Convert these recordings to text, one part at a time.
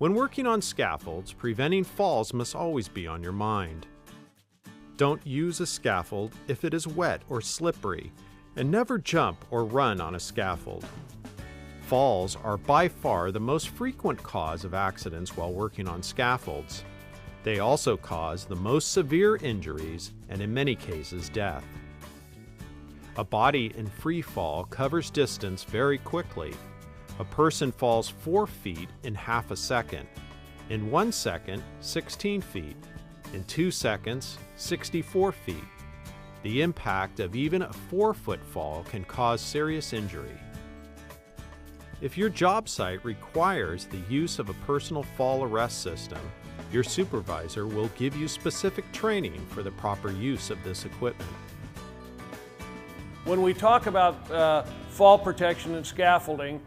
When working on scaffolds, preventing falls must always be on your mind. Don't use a scaffold if it is wet or slippery, and never jump or run on a scaffold. Falls are by far the most frequent cause of accidents while working on scaffolds. They also cause the most severe injuries and in many cases death. A body in free fall covers distance very quickly. A person falls 4 feet in half a second. In 1 second, 16 feet. In 2 seconds, 64 feet. The impact of even a 4-foot fall can cause serious injury. If your job site requires the use of a personal fall arrest system, your supervisor will give you specific training for the proper use of this equipment. When we talk about fall protection and scaffolding,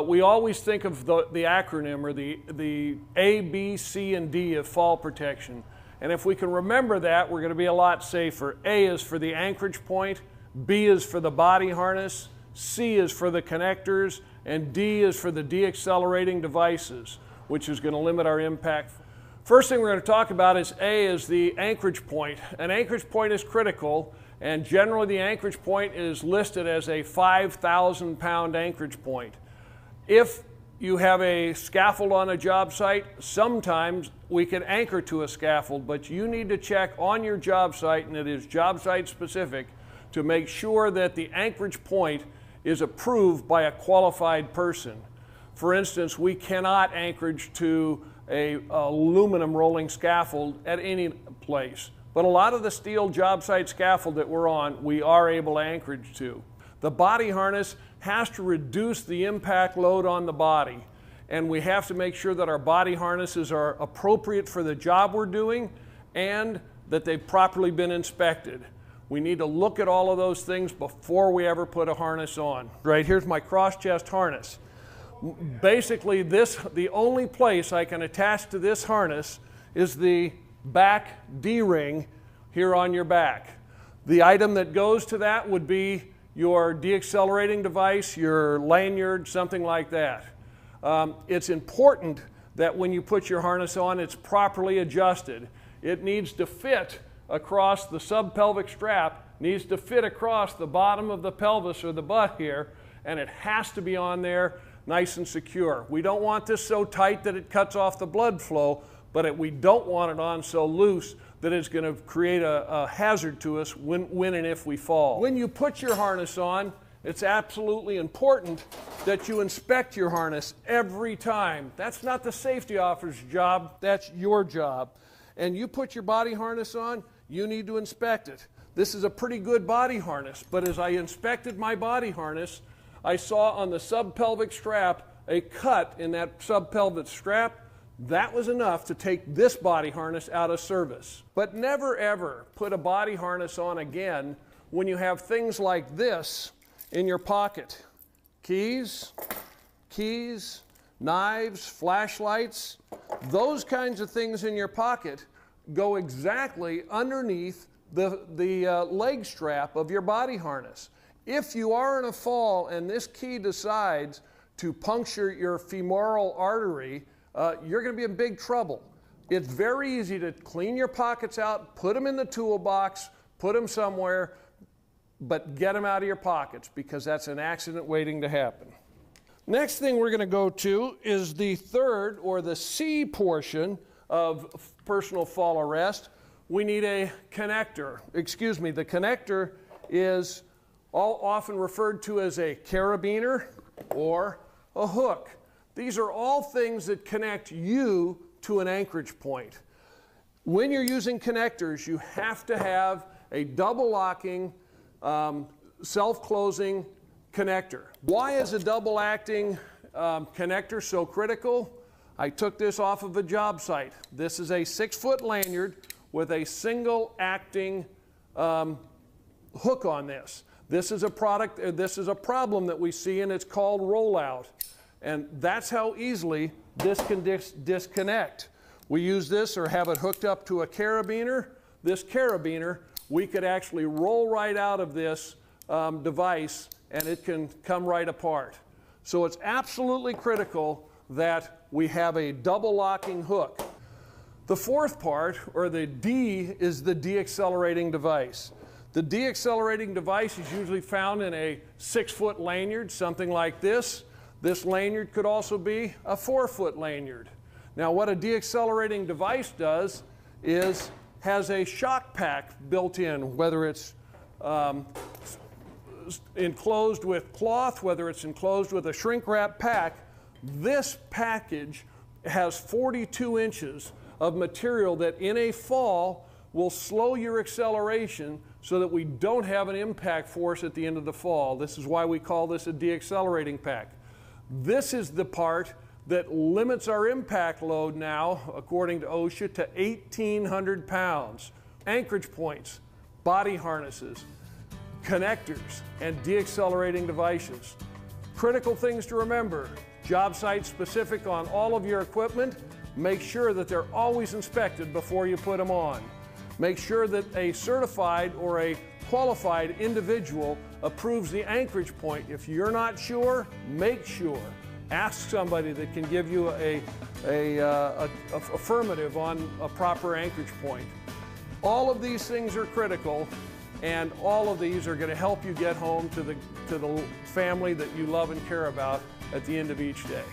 we always think of the acronym or the A, B, C, and D of fall protection. And if we can remember that, we're going to be a lot safer. A is for the anchorage point, B is for the body harness, C is for the connectors, and D is for the deaccelerating devices, which is going to limit our impact. First thing we're going to talk about is A is the anchorage point. An anchorage point is critical, and generally the anchorage point is listed as a 5,000-pound anchorage point. If you have a scaffold on a job site, sometimes we can anchor to a scaffold, but you need to check on your job site, and it is job site specific, to make sure that the anchorage point is approved by a qualified person. For instance, we cannot anchorage to an aluminum rolling scaffold at any place, but a lot of the steel job site scaffold that we're on, we are able to anchorage to. The body harness has to reduce the impact load on the body, and we have to make sure that our body harnesses are appropriate for the job we're doing and that they've properly been inspected. We need to look at all of those things before we ever put a harness on. Right, here's my cross-chest harness. Basically, the only place I can attach to this harness is the back D-ring here on your back. The item that goes to that would be your deaccelerating device, your lanyard, something like that. It's important that when you put your harness on, it's properly adjusted. It needs to fit across the subpelvic strap, needs to fit across the bottom of the pelvis or the butt here, and it has to be on there nice and secure. We don't want this so tight that it cuts off the blood flow, but we don't want it on so loose that it's going to create a hazard to us when and if we fall. When you put your harness on, it's absolutely important that you inspect your harness every time. That's not the safety officer's job, that's your job. And you put your body harness on, you need to inspect it. This is a pretty good body harness, but as I inspected my body harness, I saw on the subpelvic strap a cut in that subpelvic strap. That was enough to take this body harness out of service. But never ever put a body harness on again when you have things like this in your pocket. Keys, knives, flashlights, those kinds of things in your pocket go exactly underneath the leg strap of your body harness. If you are in a fall and this key decides to puncture your femoral artery, you're going to be in big trouble. It's very easy to clean your pockets out, put them in the toolbox, put them somewhere, but get them out of your pockets because that's an accident waiting to happen. Next thing we're going to go to is the third, or the C portion of personal fall arrest. We need a connector. Excuse me, the connector is often referred to as a carabiner or a hook. These are all things that connect you to an anchorage point. When you're using connectors, you have to have a double locking, self-closing connector. Why is a double acting connector so critical? I took this off of a job site. This is a 6-foot lanyard with a single acting hook on this. This is a problem that we see, and it's called rollout. And that's how easily this can disconnect. We use this or have it hooked up to a carabiner. This carabiner, we could actually roll right out of this device and it can come right apart. So it's absolutely critical that we have a double locking hook. The fourth part, or the D, is the deaccelerating device. The deaccelerating device is usually found in a 6-foot lanyard, something like this. This lanyard could also be a 4-foot lanyard. Now what a deaccelerating device does is has a shock pack built in, whether it's enclosed with cloth, whether it's enclosed with a shrink wrap pack. This package has 42 inches of material that in a fall will slow your acceleration so that we don't have an impact force at the end of the fall. This is why we call this a deaccelerating pack. This is the part that limits our impact load now, according to OSHA, to 1,800 pounds. Anchorage points, body harnesses, connectors, and deaccelerating devices. Critical things to remember: job site specific on all of your equipment. Make sure that they're always inspected before you put them on. Make sure that a certified or a qualified individual approves the anchorage point. If you're not sure, make sure. Ask somebody that can give you a affirmative on a proper anchorage point. All of these things are critical, and all of these are going to help you get home to the family that you love and care about at the end of each day.